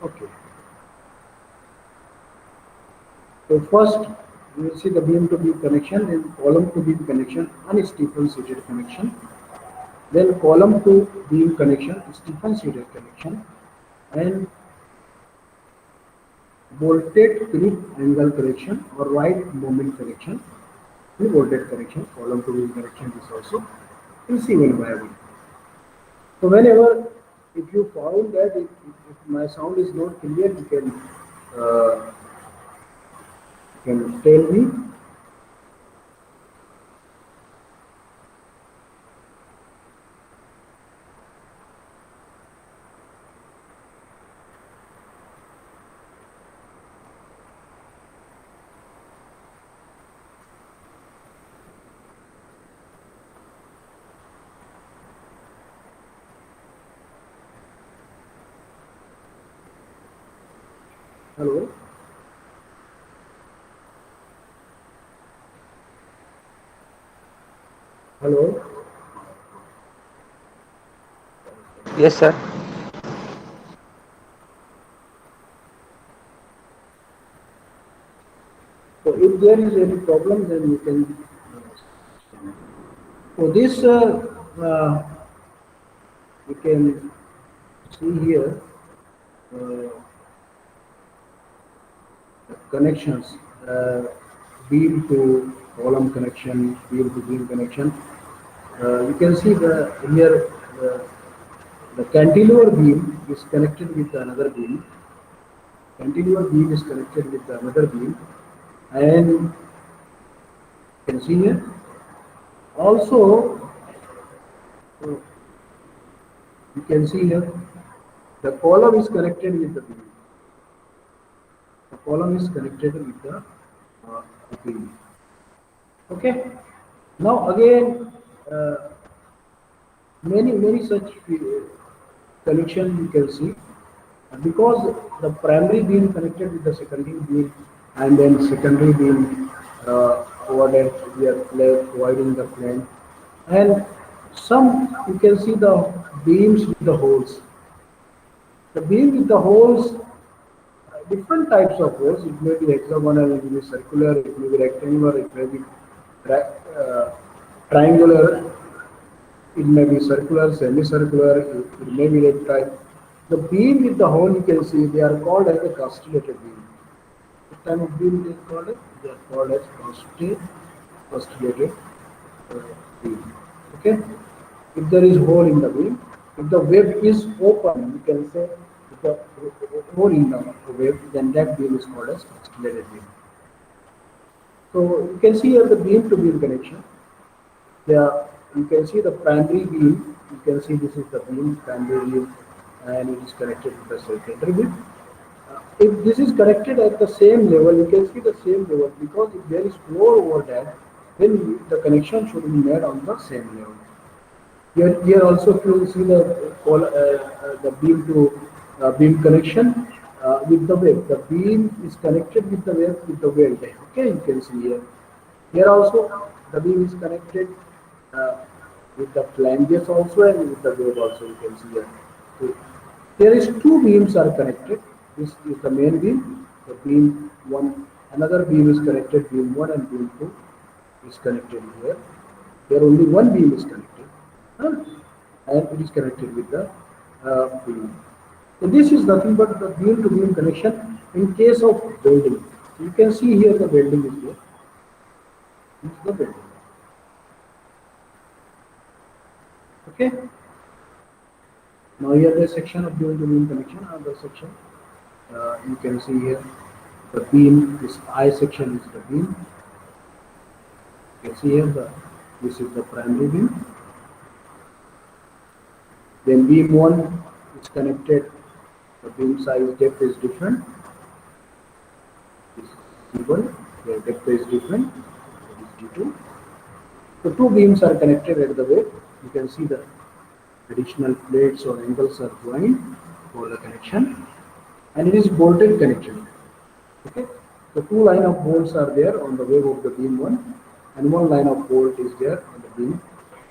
Okay. So first you will see the beam to beam connection, then column to beam connection, undifferentiated connection. Then column to beam connection, differentiated connection, and bolted grip angle connection or right moment connection. The bolted connection, column to beam connection is also receivable viable. So whenever if you found that if my sound is not clear, uh, you can tell me. Hello, hello. Yes, sir. So if there is any problem, then you can. So this you can see here uh, connections, beam to column connection, beam to beam connection. You can see the here the cantilever beam is connected with another beam. Cantilever beam is connected with another beam, and you can see here also you can see here the column is connected with the beam. The column is connected with the beam. Okay. Now again, many such connection you can see because the primary beam connected with the secondary beam and then secondary beam provided we are providing the plane and some you can see the beams with the holes. The beam with the holes, different types of holes. It may be hexagonal, it may be circular, it may be rectangular, it may be uh, triangular, it may be circular, semicircular, it may be red type. The beam with the hole you can see they are called as a castellated beam. What type of beam they are called as? They are called as castellated uh, beam. Okay. If there is hole in the beam, if the web is open, you can say if the hole in the web, then that beam is called as castellated beam. So you can see here the beam to beam connection. Yeah, you can see the primary beam. You can see this is the beam, primary beam, and it is connected with the secondary beam. If this is connected at the same level, you can see the same level because if there is flow over that, then the connection should be made on the same level. Here also if you see the beam to beam connection with the wave. The beam is connected with the wave with the weld. Okay, you can see here. Here also the beam is connected uh, with the flanges also and with the wave also. You can see here. So, there is two beams are connected. This is the main beam. The beam one, another beam is connected. Beam one and beam two is connected here. Here only one beam is connected, huh? And it is connected with the beam. So this is nothing but the beam to beam connection in case of welding. So you can see here the welding is here. This is the welding. Okay. Now here the section of beam to beam connection. Another section you can see here the beam. This I section is the beam. You can see here this is the primary beam. Then beam one is connected. The beam size depth is different. This is C1, the depth is different. That is D2. So two beams are connected at the way. You can see the additional plates or angles are joined for the connection, and it is bolted connection. Okay. The two line of bolts are there on the wave of the beam one, and one line of bolt is there on the beam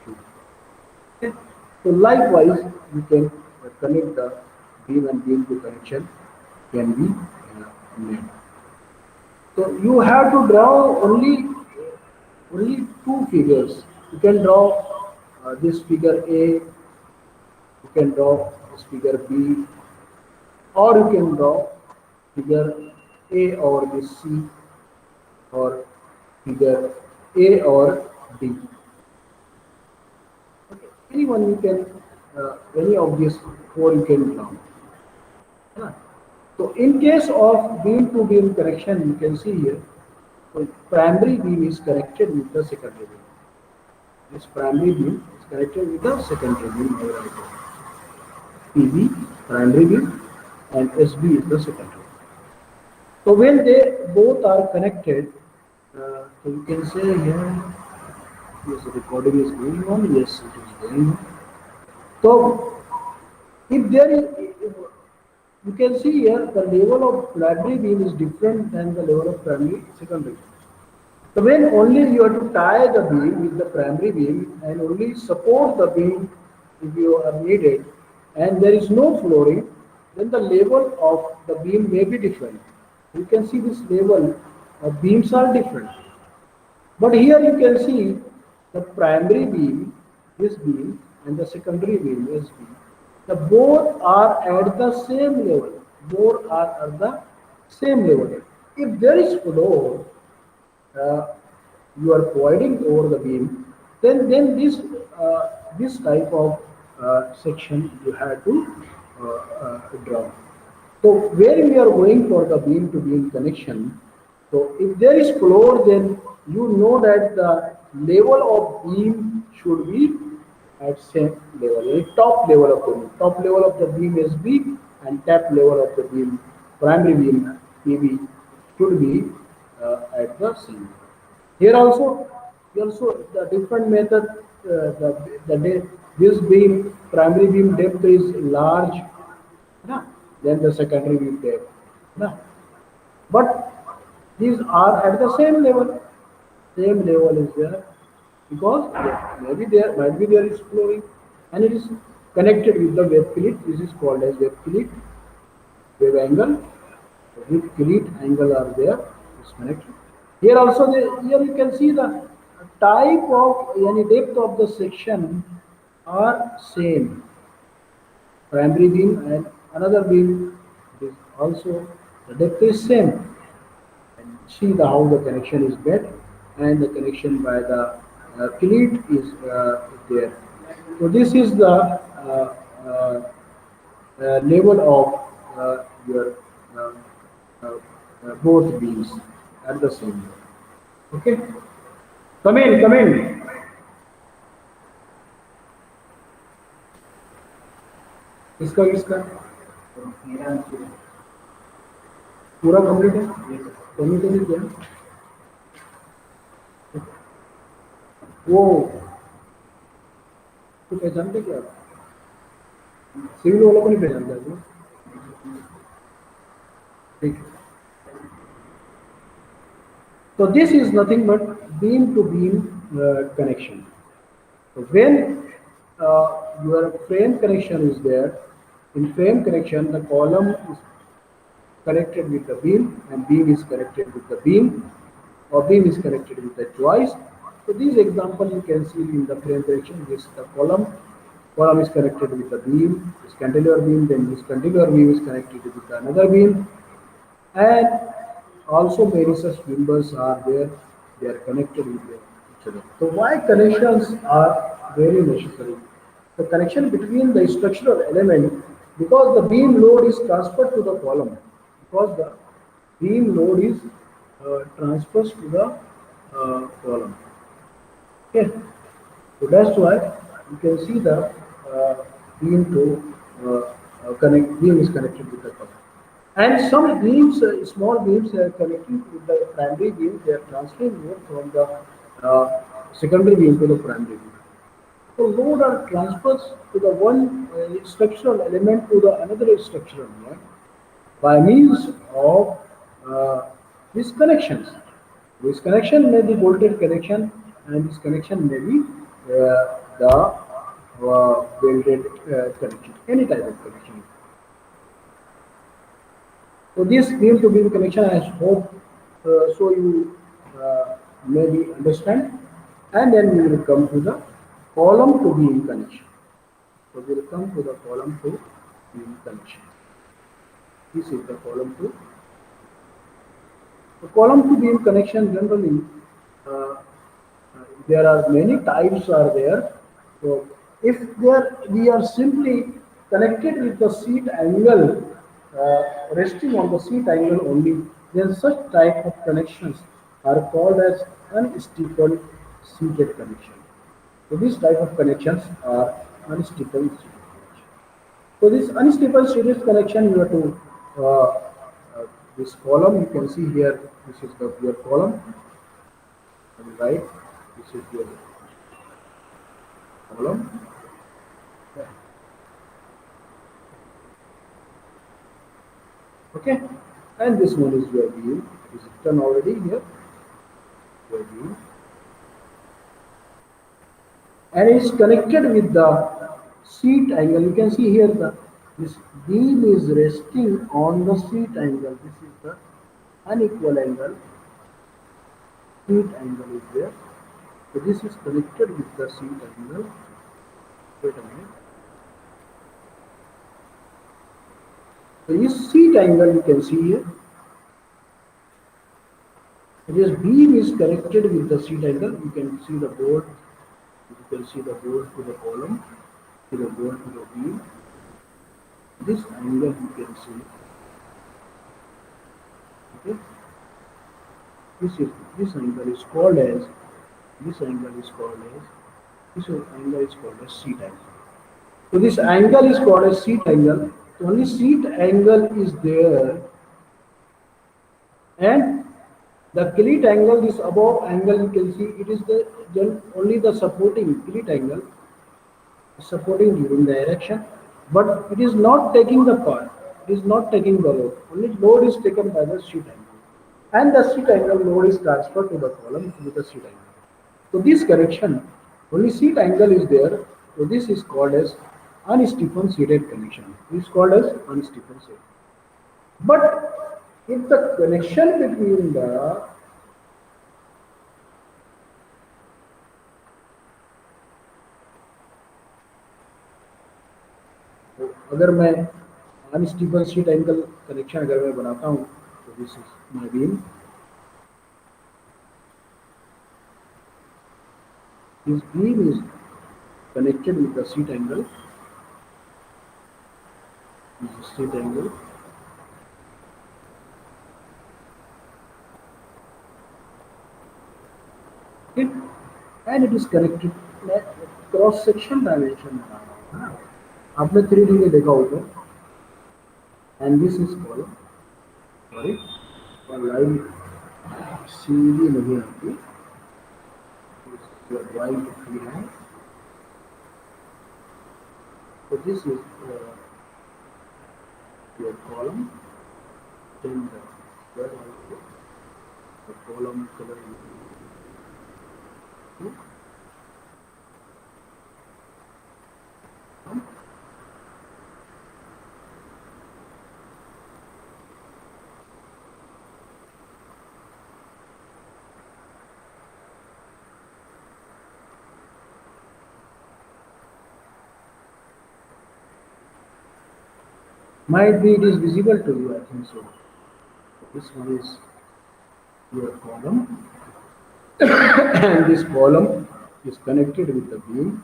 two. So likewise, you can connect the beam and beam to connection. can be made. So you have to draw only two figures. You can draw this figure A, you can draw this figure B, or you can draw figure A over this C, or figure A or D. Okay. Anyone you can, any of these four you can draw. Yeah. So in case of beam to beam connection, you can see here, so primary beam is connected with the secondary beam. This primary beam is connected with the secondary beam over here. PB primary beam and SB is the secondary. So when they both are connected, so you can say here, yes, the recording is going on. Yes, it is going on. So if there is, you can see here the level of primary beam is different than the level of primary secondary. So when only you have to tie the beam with the primary beam and only support the beam if you are needed, and there is no flooring, then the level of the beam may be different. You can see this level of beams are different. But here you can see the primary beam, this beam, and the secondary beam, this beam. The both are at the same level. Both are at the same level. If there is floor, uh, you are providing over the beam, then this type of section you have to draw. So where we are going for the beam to beam connection, so if there is floor, then you know that the level of beam should be at same level, top level of the beam. Top level of the beam is B and top level of the beam, primary beam PB should be at the same. Here also the different method, this beam, primary beam depth is large, na? Then the secondary beam depth. Na? But these are at the same level is there because maybe there might be there is flooring and it is connected with the wave fillet. This is called as wave fillet, wave angle. With fillet angle are there, is connected. Here also, here you can see the type of any depth of the section are same. Primary beam and another beam is also the depth is same. And see the how the connection is made and the connection by the fillet is there. So this is the level of your uh, both beams at the same level. Okay, come in, come in. इसका इसका पूरा complete है कमी तो नहीं किया वो तो पहचानते क्या सिविल वालों को नहीं पहचानता है ठीक है. So this is nothing but beam to beam connection. So when your frame connection is there, in frame connection the column is connected with the beam and beam is connected with the beam or beam is connected with the joist. So this example you can see in the frame connection. This is the column is connected with the beam, this cantilever beam, then this cantilever beam is connected with another beam, and also many such members are there, they are connected with each other. So why connections are very necessary? The connection between the structural element, because the beam load is transferred to the column, because the beam load is transferred to the column. Okay, so that's why you can see the beam to beam is connected with the column. And some beams, small beams, are connecting with the primary beam. They are transferring load from the secondary beam to the primary beam. So load are transfers to the one structural element to the another structural element by means of these connections. This connection may be bolted connection, and this connection may be the welded connection, any type of connection. So this beam to beam connection, I hope so you maybe understand, and then we will come to the column to beam connection. So we will come to the column to beam connection. This is the column to. The column to beam connection generally uh, there are many types are there. So if there we are simply connected with the seat angle, resting on the seat angle only, then such type of connections are called as unstippled seated connection. So these type of connections are unstippled seated connection. So this unstable series connection you have to this column you can see here. This is the your column on the right. This is your column. Okay, and this one is your beam. It is written already here. Your beam, and it's connected with the seat angle. You can see here the this beam is resting on the seat angle. This is the unequal angle. Seat angle is there. So this is connected with the seat angle. Wait a minute. So this seat angle you can see here. This beam is connected with the seat angle. You can see the board. You can see the board to the column, to the board to the beam. This angle you can see. Okay. This is this angle is called as this angle is called as this angle is called as seat angle. So this angle is called as seat angle. So only seat angle is there, and the cleat angle, this above angle you can see, it is the only the supporting cleat angle, supporting during the erection, but it is not taking the part. It is not taking the load. Only load is taken by the sheet angle, and the sheet angle load is transferred to the column with the sheet angle. So this connection, only sheet angle is there. So this is called as unstiffened seated connection. This is called as unstiffened seated. But if the connection between the तो अगर मैं unstable sheet angle connection अगर मैं बनाता हूँ तो this is my beam this beam is connected with the sheet angle. This is sheet angle. Okay, and it is connected cross section dimension बना रहा हूँ आपने 3D में देखा होगा and this is called sorry और लाइन सीधी नहीं आती ड्राइंग फ्री है so this is your column then the where also the column color might be it is visible to you, I think so. This one is your column, and this column is connected with the beam.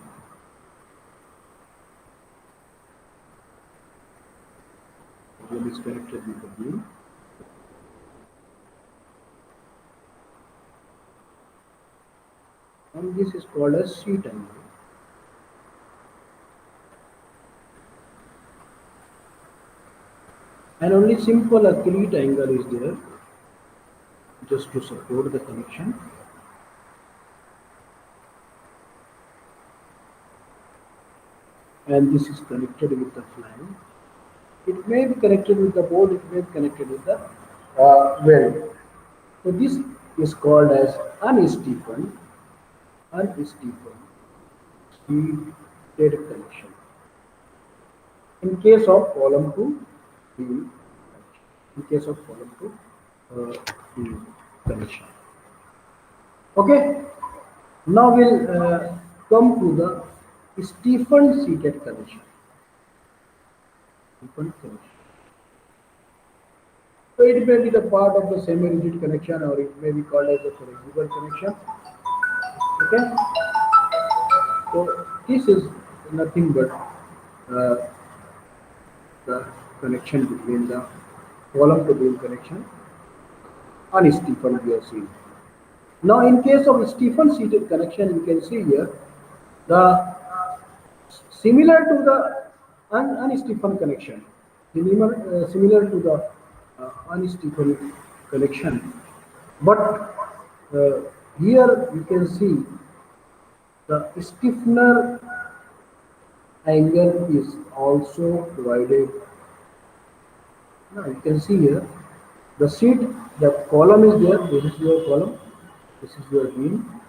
Beam is connected with the beam. And this is called as sheet angle. And only simple acrylic angle is there just to support the connection. And this is connected with the flange. It may be connected with the board, it may be connected with the weld. So this is called as unstiffened sheeted connection. In case of column to beam connection. in case of column to beam connection. Okay. Now we'll come to the Stephen seated connection. Stephen connection. So it may be the part of the semi-rigid connection, or it may be called as a flexible connection. Okay. So this is nothing but uh, the connection between the column to beam connection and Stephen we are seeing. Now in case of Stephen seated connection, you can see here the similar to the un-Stephen connection, similar to the un-Stephen connection, but uh, here you can see the stiffener angle is also provided. Now you can see here the sheet, the column is there. This is your column. This is your beam.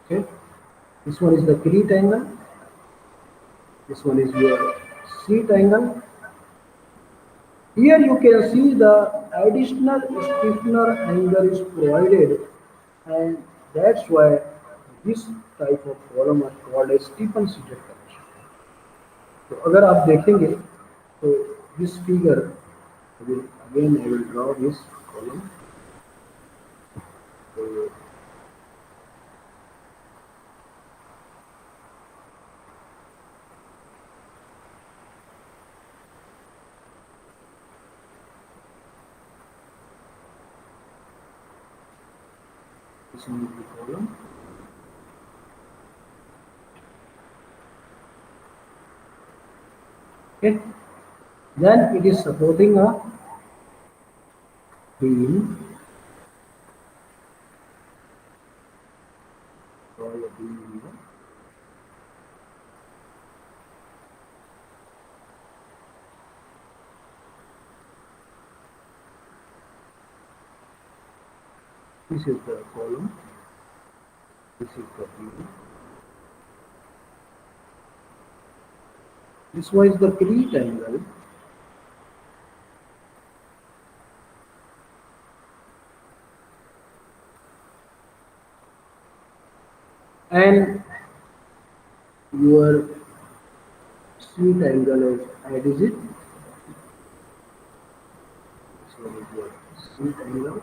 Okay. This one is the cleat angle. This one is your sheet angle. Here you can see the additional stiffener angle is provided, and that's why this type of column is called a Stephen seated connection. तो अगर आप देखेंगे तो this figure will again I will draw this column. So, this one is the column. Okay. Then it is supporting a beam. Draw a beam here. This is the column. This is the beam. This one is the cleat angle. And your sheet angle is adhesive. This one is your sheet angle.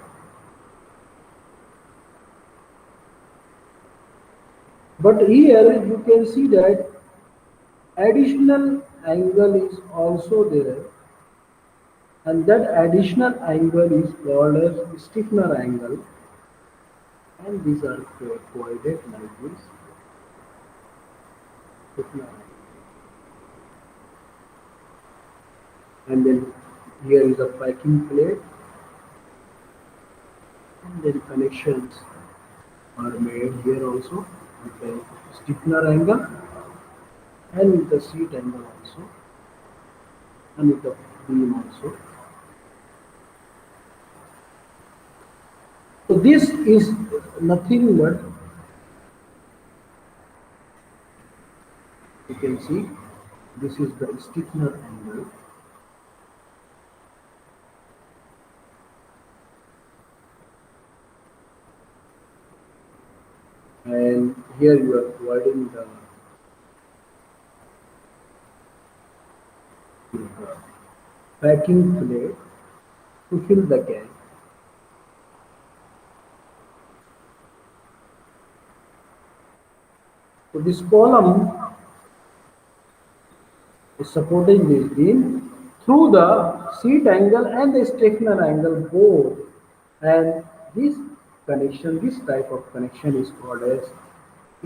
But here you can see that additional angle is also there, and that additional angle is called as stiffener angle, and these are provided like this. Stiffener angle. And then here is a packing plate, and then connections are made here also with the stiffener angle and with the sheet angle also, and with the beam also. So this is nothing but, you can see, this is the stiffener angle. And here you are providing the packing plate to fill the gap. So this column is supporting this beam through the sheet angle and the stiffener angle both, and this connection, this type of connection is called as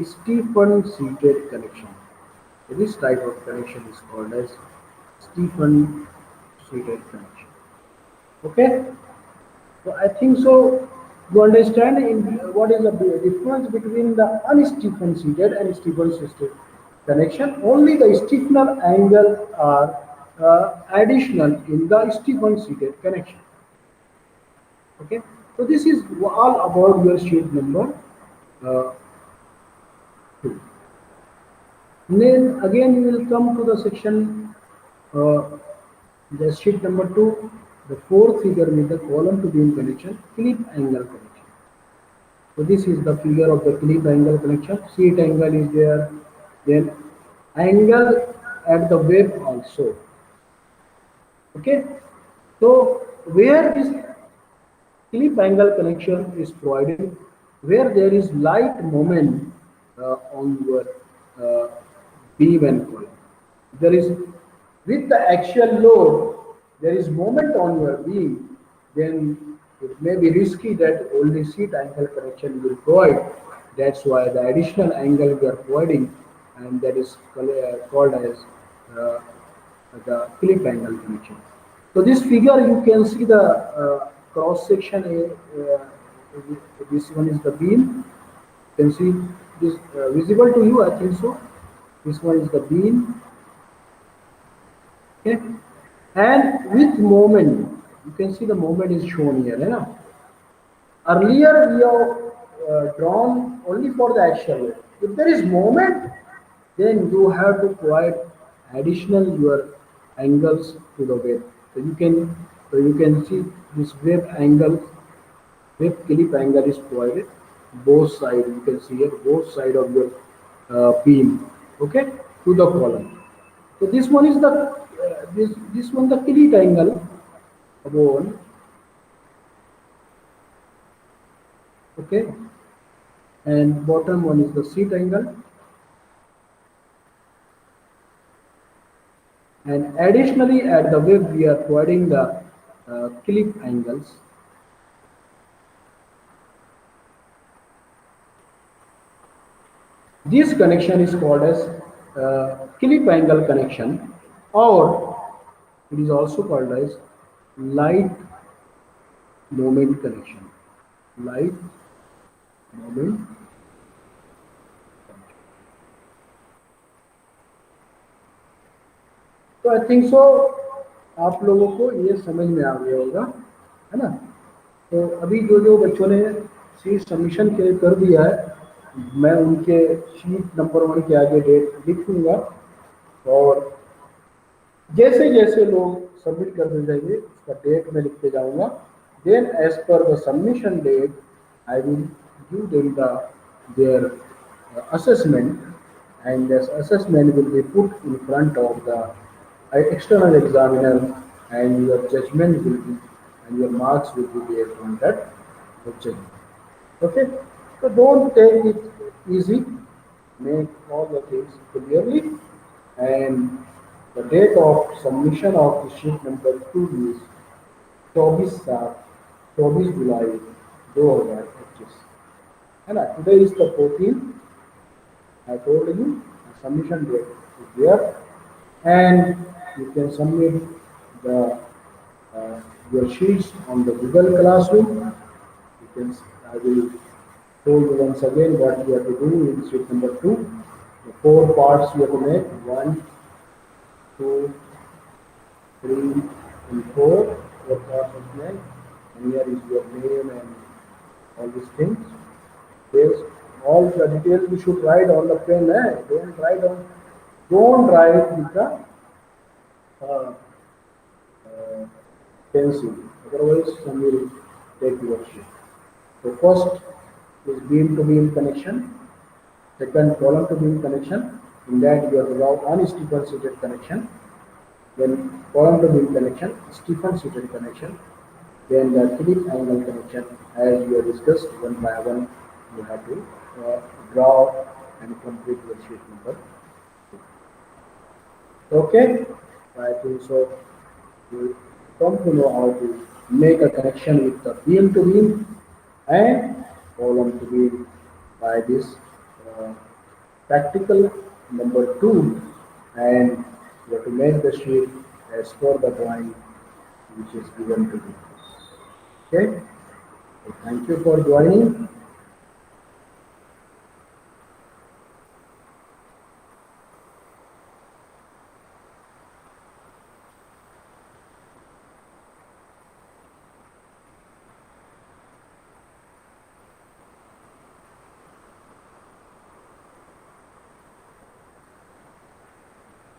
Stephen seated connection. So this type of connection is called as Stephen seated connection. Okay, so I think so you understand in what is the difference between the unstephen seated and Stephen seated connection. Only the stiffener angle are additional in the Stephen seated connection. Okay, so this is all about your sheet number 2. Then again we will come to the section The sheet number 2, the fourth figure with the column to beam connection, clip angle connection. So this is the figure of the clip angle connection. Sheet angle is there, then angle at the web also. Okay, so where this clip angle connection is provided, where there is light moment on your uh, beam and coil. There is with the axial load, there is moment on your beam, then it may be risky that only sheet angle connection will provide. That's why the additional angle we are providing, and that is called as uh, the clip angle connection. So this figure you can see the cross section. This one is the beam. You can see this visible to you. I think so. This one is the beam. Okay, and with moment, you can see the moment is shown here. You know? Earlier we have drawn only for the axial load. If there is moment, then you have to provide additional your angles to the wave. So you can see this wave angle, wave clip angle is provided both side. You can see here both side of your beam, okay, to the column. So this one is the this one the clip angle above, okay, and bottom one is the sheet angle. And additionally, at the web, we are providing the clip angles. This connection is called as clip angle connection, or it is also called as light moment connection. Light moment. तो I think so आप लोगों को ये समझ में आ गया होगा, है ना? तो अभी जो जो बच्चों ने सीट सबमिशन के कर दिया है, मैं उनके शीट नंबर 1 के आगे डेट लिखूंगा, और जैसे जैसे लोग सबमिट करते जाएंगे उसका डेट मैं लिखते जाऊंगा. Then as per the submission date I will give them the there assessment, and this assessment will be put in front of the external examiner, and your judgment will be, and your marks will be there on that judgment. Okay, so don't take it easy, make all the things clearly, and the date of submission of the sheet number 2 is 24 जुलाई 2025, है ना? Today is the 14th. I told you the submission date is there, and you can submit the uh, your sheets on the Google Classroom. You can, I will told you once again what you have to do in sheet number 2. The 4 parts you have to make: 1, 2, 3, and 4. 4 parts of make, and here is your name and all these things. There's all the details you should write on the pen. Eh? Don't write with the uh, uh, pencil. Otherwise, some will take your sheet. So first is beam to beam connection. Second, column to beam connection. In that you have to draw one Stephen seated connection. Then column to beam connection, Stephen seated connection. Then the clip angle connection, as we have discussed, one by one you have to draw and complete your sheet number. Okay, I think so. You come to know how to make a connection with the beam to beam and column to beam by this uh, practical number 2, and you have to make the sheet as per the drawing which is given to you. Okay, so thank you for joining.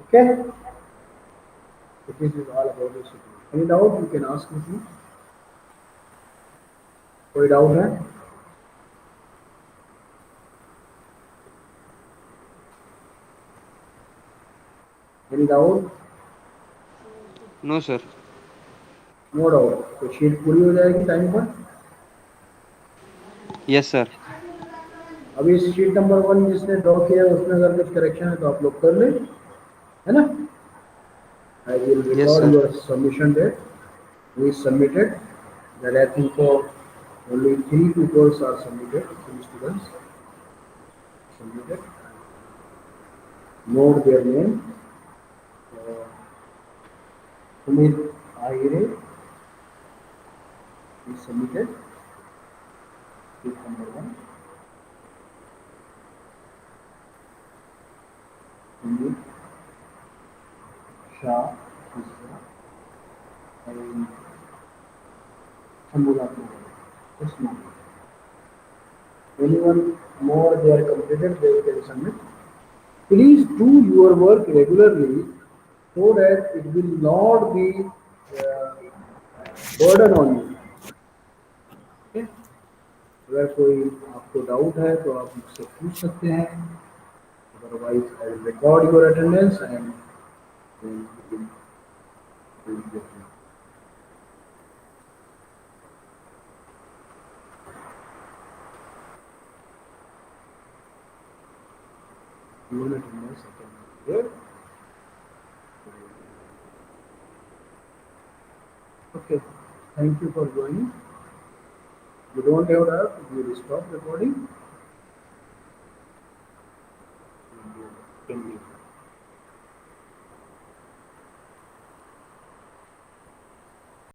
Okay. So this is all about the schedule. Any doubt you can ask me please. कोई doubt है? Any doubt? No, sir. No doubt. तो sheet पूरी हो जाएगी time पर. Yes, sir. अभी इस sheet number 1 जिसने ड्रॉ किया है उसमें अगर कुछ करेक्शन है तो आप लोग कर लें, है ना? I will Yes, record sir. your submission date. We submitted. That I think for only 3 peoples are submitted. 3 students submitted. Note their name. Uh, Sumit Ahire is submitted. Sheet number 1. Sumit Shah is and Shambhunath Nagar. Yes, ma'am. Anyone more they are completed, they can submit. Please do your work regularly so that it will not be uh, burden on you. Okay? अगर कोई आपको doubt है तो आप मुझसे पूछ सकते हैं. Otherwise, I will record your attendance and then we will get you. Your attendance I can here. Okay. Thank you for joining. You don't have to, we will stop recording.